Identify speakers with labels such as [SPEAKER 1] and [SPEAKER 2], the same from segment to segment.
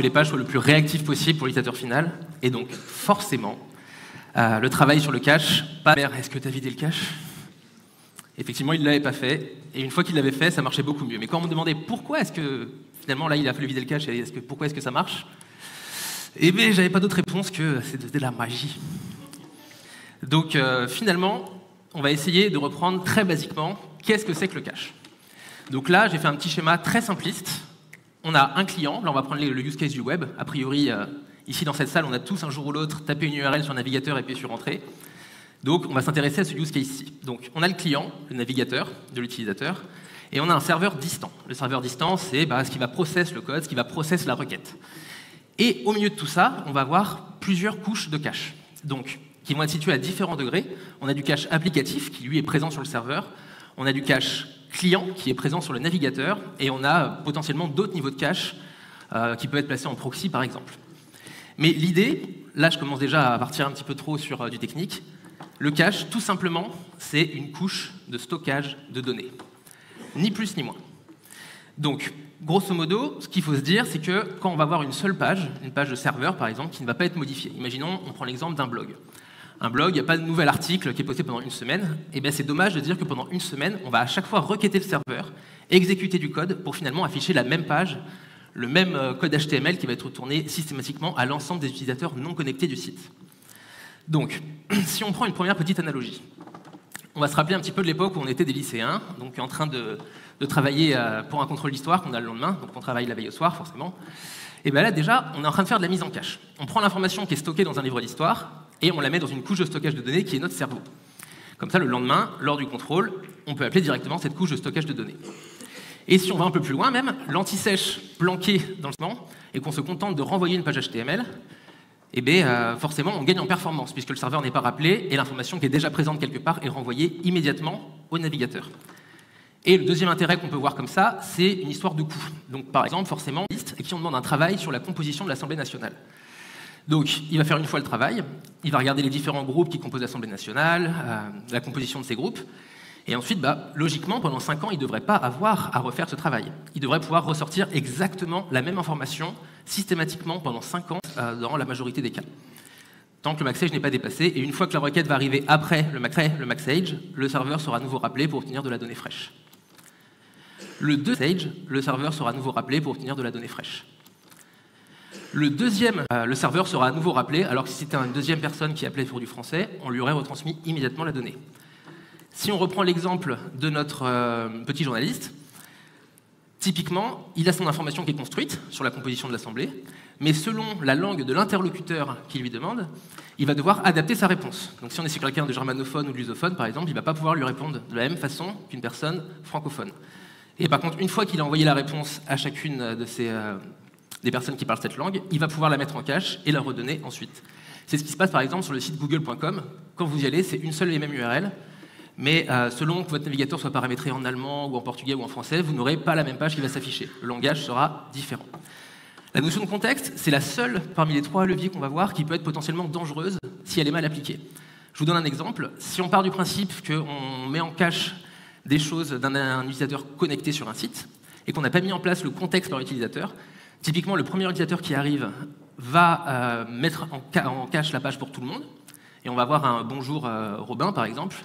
[SPEAKER 1] les pages soient le plus réactives possible pour l'utilisateur final. Et donc, forcément, le travail sur le cache, pas « Merde, est-ce que tu as vidé le cache ?» Effectivement, il ne l'avait pas fait. Et une fois qu'il l'avait fait, ça marchait beaucoup mieux. Mais quand on me demandait pourquoi est-ce que, finalement, là, il a fallu vider le cache, et pourquoi est-ce que ça marche, eh bien, j'avais pas d'autre réponse que c'était de la magie. Donc, finalement, on va essayer de reprendre très basiquement qu'est-ce que c'est que le cache. Donc là, j'ai fait un petit schéma très simpliste. On a un client, là on va prendre le use case du web. A priori, ici dans cette salle, on a tous un jour ou l'autre tapé une URL sur le navigateur et appuyé sur Entrée. Donc on va s'intéresser à ce use case-ci. Donc on a le client, le navigateur de l'utilisateur, et on a un serveur distant. Le serveur distant, c'est ce qui va processer le code, ce qui va processer la requête. Et au milieu de tout ça, on va avoir plusieurs couches de cache, donc qui vont être situées à différents degrés. On a du cache applicatif, qui lui est présent sur le serveur. On a du cache client, qui est présent sur le navigateur. Et on a potentiellement d'autres niveaux de cache qui peuvent être placés en proxy, par exemple. Mais l'idée, là je commence déjà à partir un petit peu trop sur du technique, le cache, tout simplement, c'est une couche de stockage de données. Ni plus ni moins. Donc, grosso modo, ce qu'il faut se dire, c'est que quand on va avoir une seule page, une page de serveur par exemple, qui ne va pas être modifiée. Imaginons, on prend l'exemple d'un blog. Un blog, il n'y a pas de nouvel article qui est posté pendant une semaine. Et bien c'est dommage de dire que pendant une semaine, on va à chaque fois requêter le serveur, exécuter du code pour finalement afficher la même page, le même code HTML qui va être retourné systématiquement à l'ensemble des utilisateurs non connectés du site. Donc, si on prend une première petite analogie, on va se rappeler un petit peu de l'époque où on était des lycéens, donc en train de travailler pour un contrôle d'histoire qu'on a le lendemain, donc on travaille la veille au soir forcément. Et bien là déjà, on est en train de faire de la mise en cache. On prend l'information qui est stockée dans un livre d'histoire et on la met dans une couche de stockage de données qui est notre cerveau. Comme ça, le lendemain, lors du contrôle, on peut appeler directement cette couche de stockage de données. Et si on va un peu plus loin même, l'anti-sèche planquée dans le segment et qu'on se contente de renvoyer une page HTML, eh bien, forcément, on gagne en performance puisque le serveur n'est pas rappelé et l'information qui est déjà présente quelque part est renvoyée immédiatement au navigateur. Et le deuxième intérêt qu'on peut voir comme ça, c'est une histoire de coût. Donc, par exemple, forcément, à qui on demande un travail sur la composition de l'Assemblée nationale. Donc, il va faire une fois le travail, il va regarder les différents groupes qui composent l'Assemblée nationale, la composition de ces groupes, et ensuite, logiquement, pendant 5 ans, il ne devrait pas avoir à refaire ce travail. Il devrait pouvoir ressortir exactement la même information, systématiquement, pendant 5 ans, dans la majorité des cas. Tant que le max age n'est pas dépassé, et une fois que la requête va arriver après le max age, le serveur sera à nouveau rappelé pour obtenir de la donnée fraîche. Le deuxième stage, le serveur sera à nouveau rappelé pour obtenir de la donnée fraîche. Le deuxième, le serveur sera à nouveau rappelé, alors que si c'était une deuxième personne qui appelait pour du français, on lui aurait retransmis immédiatement la donnée. Si on reprend l'exemple de notre petit journaliste, typiquement, il a son information qui est construite sur la composition de l'Assemblée, mais selon la langue de l'interlocuteur qui lui demande, il va devoir adapter sa réponse. Donc si on est sur quelqu'un de germanophone ou de lusophone, par exemple, il ne va pas pouvoir lui répondre de la même façon qu'une personne francophone. Et par contre, une fois qu'il a envoyé la réponse à chacune de des personnes qui parlent cette langue, il va pouvoir la mettre en cache et la redonner ensuite. C'est ce qui se passe par exemple sur le site google.com. Quand vous y allez, c'est une seule et même URL, mais selon que votre navigateur soit paramétré en allemand ou en portugais ou en français, vous n'aurez pas la même page qui va s'afficher. Le langage sera différent. La notion de contexte, c'est la seule parmi les 3 leviers qu'on va voir qui peut être potentiellement dangereuse si elle est mal appliquée. Je vous donne un exemple. Si on part du principe qu'on met en cache des choses d'un utilisateur connecté sur un site et qu'on n'a pas mis en place le contexte par l'utilisateur, typiquement le premier utilisateur qui arrive va mettre en cache la page pour tout le monde et on va avoir un bonjour Robin par exemple,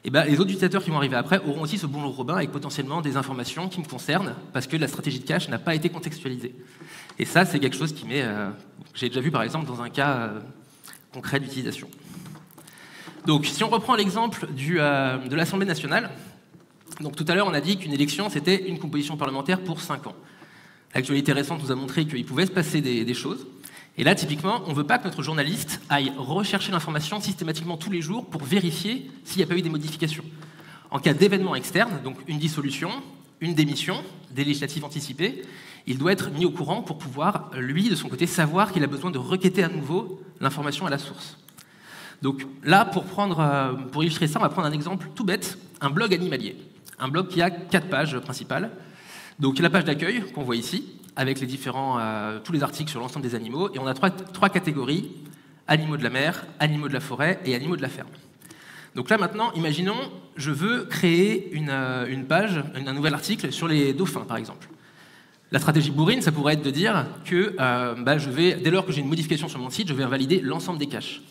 [SPEAKER 1] et les autres utilisateurs qui vont arriver après auront aussi ce bonjour Robin avec potentiellement des informations qui me concernent parce que la stratégie de cache n'a pas été contextualisée. Et ça, c'est quelque chose qui j'ai déjà vu par exemple dans un cas concret d'utilisation. Donc si on reprend l'exemple de l'Assemblée nationale, donc tout à l'heure on a dit qu'une élection c'était une composition parlementaire pour 5 ans. L'actualité récente nous a montré qu'il pouvait se passer des choses. Et là, typiquement, on ne veut pas que notre journaliste aille rechercher l'information systématiquement tous les jours pour vérifier s'il n'y a pas eu des modifications. En cas d'événement externe, donc une dissolution, une démission, des législatives anticipées, il doit être mis au courant pour pouvoir, lui, de son côté, savoir qu'il a besoin de requêter à nouveau l'information à la source. Donc là, pour illustrer ça, on va prendre un exemple tout bête, un blog animalier. Un blog qui a 4 pages principales. Donc la page d'accueil qu'on voit ici, avec les tous les articles sur l'ensemble des animaux, et on a trois catégories, animaux de la mer, animaux de la forêt et animaux de la ferme. Donc là maintenant, imaginons, je veux créer une page, un nouvel article sur les dauphins par exemple. La stratégie bourrine, ça pourrait être de dire que dès lors que j'ai une modification sur mon site, je vais invalider l'ensemble des caches.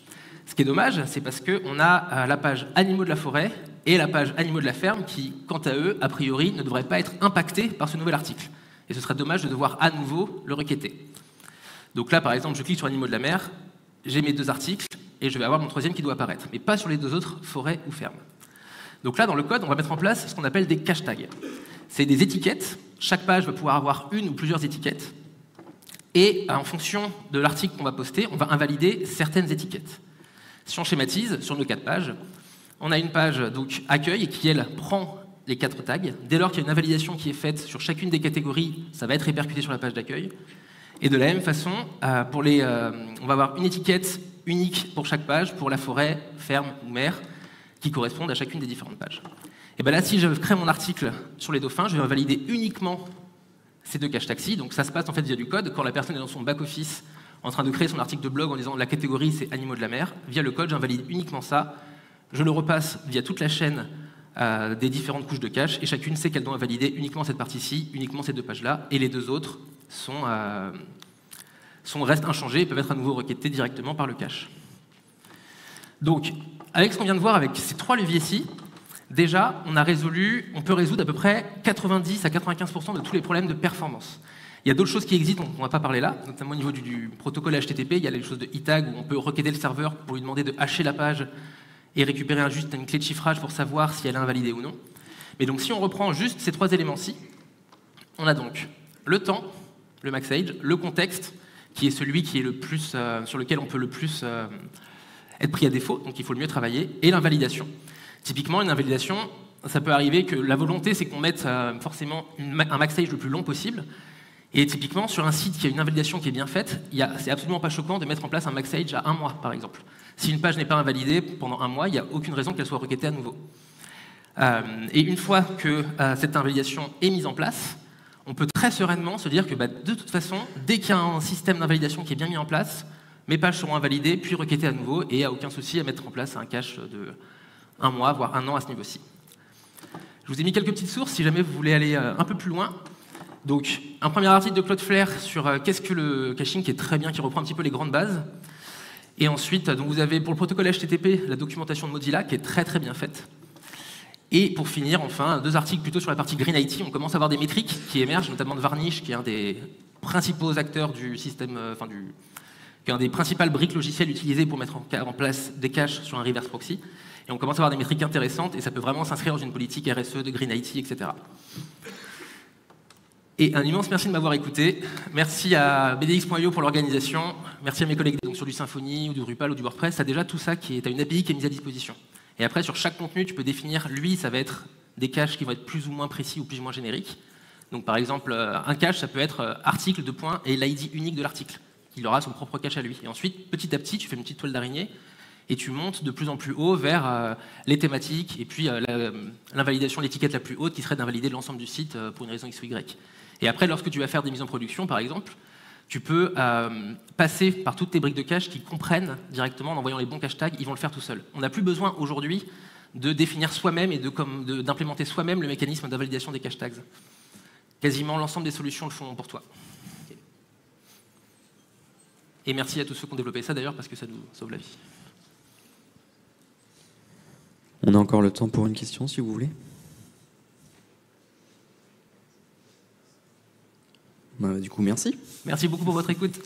[SPEAKER 1] Ce qui est dommage, c'est parce qu'on a la page animaux de la forêt et la page animaux de la ferme qui, quant à eux, a priori, ne devraient pas être impactés par ce nouvel article. Et ce serait dommage de devoir à nouveau le requêter. Donc là, par exemple, je clique sur animaux de la mer, j'ai mes 2 articles, et je vais avoir mon 3e qui doit apparaître, mais pas sur les 2 autres, forêt ou ferme. Donc là, dans le code, on va mettre en place ce qu'on appelle des cache tags. C'est des étiquettes. Chaque page va pouvoir avoir une ou plusieurs étiquettes. Et en fonction de l'article qu'on va poster, on va invalider certaines étiquettes. Si on schématise, sur nos 4 pages, on a une page donc accueil qui, elle, prend les 4 tags. Dès lors qu'il y a une invalidation qui est faite sur chacune des catégories, ça va être répercuté sur la page d'accueil. Et de la même façon, on va avoir une étiquette unique pour chaque page, pour la forêt, ferme ou mer, qui correspondent à chacune des différentes pages. Et bien là, si je crée mon article sur les dauphins, je vais valider uniquement ces 2 cache tags-ci. Donc ça se passe en fait via du code. Quand la personne est dans son back-office en train de créer son article de blog en disant la catégorie c'est animaux de la mer, via le code, j'invalide uniquement ça. Je le repasse via toute la chaîne des différentes couches de cache, et chacune sait qu'elle doit invalider uniquement cette partie-ci, uniquement ces 2 pages-là, et les 2 autres restent inchangés et peuvent être à nouveau requêtés directement par le cache. Donc, avec ce qu'on vient de voir avec ces 3 leviers-ci, déjà, on peut résoudre à peu près 90 à 95% de tous les problèmes de performance. Il y a d'autres choses qui existent, on ne va pas parler là, notamment au niveau du protocole HTTP, il y a les choses de e-tag où on peut requêter le serveur pour lui demander de hasher la page et récupérer juste une clé de chiffrage pour savoir si elle est invalidée ou non. Mais donc si on reprend juste ces 3 éléments-ci, on a donc le temps, le max age, le contexte, qui est celui qui est le plus, sur lequel on peut le plus être pris à défaut, donc il faut le mieux travailler, et l'invalidation. Typiquement, une invalidation, ça peut arriver que la volonté, c'est qu'on mette forcément un max age le plus long possible. Et typiquement, sur un site qui a une invalidation qui est bien faite, c'est absolument pas choquant de mettre en place un max age à 1 mois, par exemple. Si une page n'est pas invalidée pendant 1 mois, il n'y a aucune raison qu'elle soit requêtée à nouveau. Et une fois que cette invalidation est mise en place, on peut très sereinement se dire que de toute façon, dès qu'il y a un système d'invalidation qui est bien mis en place, mes pages seront invalidées, puis requêtées à nouveau, et il n'y a aucun souci à mettre en place un cache de 1 mois, voire 1 an à ce niveau-ci. Je vous ai mis quelques petites sources si jamais vous voulez aller un peu plus loin. Donc, un premier article de Cloudflare sur qu'est-ce que le caching, qui est très bien, qui reprend un petit peu les grandes bases. Et ensuite, donc vous avez pour le protocole HTTP la documentation de Mozilla, qui est très très bien faite. Et pour finir, enfin, 2 articles plutôt sur la partie Green IT. On commence à avoir des métriques qui émergent, notamment de Varnish, qui est un des principaux acteurs du système, qui est un des principales briques logicielles utilisées pour mettre en place des caches sur un reverse proxy. Et on commence à avoir des métriques intéressantes, et ça peut vraiment s'inscrire dans une politique RSE de Green IT, etc. Et un immense merci de m'avoir écouté. Merci à BDX.io pour l'organisation. Merci à mes collègues donc sur du Symfony ou du Drupal ou du WordPress. T'as déjà tout ça t'as une API qui est mise à disposition. Et après, sur chaque contenu, tu peux définir, ça va être des caches qui vont être plus ou moins précis ou plus ou moins génériques. Donc par exemple, un cache, ça peut être article, et l'ID unique de l'article. Il aura son propre cache à lui. Et ensuite, petit à petit, tu fais une petite toile d'araignée et tu montes de plus en plus haut vers les thématiques et puis l'invalidation de l'étiquette la plus haute qui serait d'invalider l'ensemble du site pour une raison X ou Y. Et après, lorsque tu vas faire des mises en production, par exemple, tu peux passer par toutes tes briques de cache qui comprennent directement, en envoyant les bons cache tags, ils vont le faire tout seuls. On n'a plus besoin aujourd'hui de définir soi-même et d'implémenter soi-même le mécanisme d'invalidation des cache tags. Quasiment l'ensemble des solutions le font pour toi. Et merci à tous ceux qui ont développé ça d'ailleurs, parce que ça nous sauve la vie.
[SPEAKER 2] On a encore le temps pour une question, si vous voulez. Du coup, merci.
[SPEAKER 1] Merci beaucoup pour votre écoute.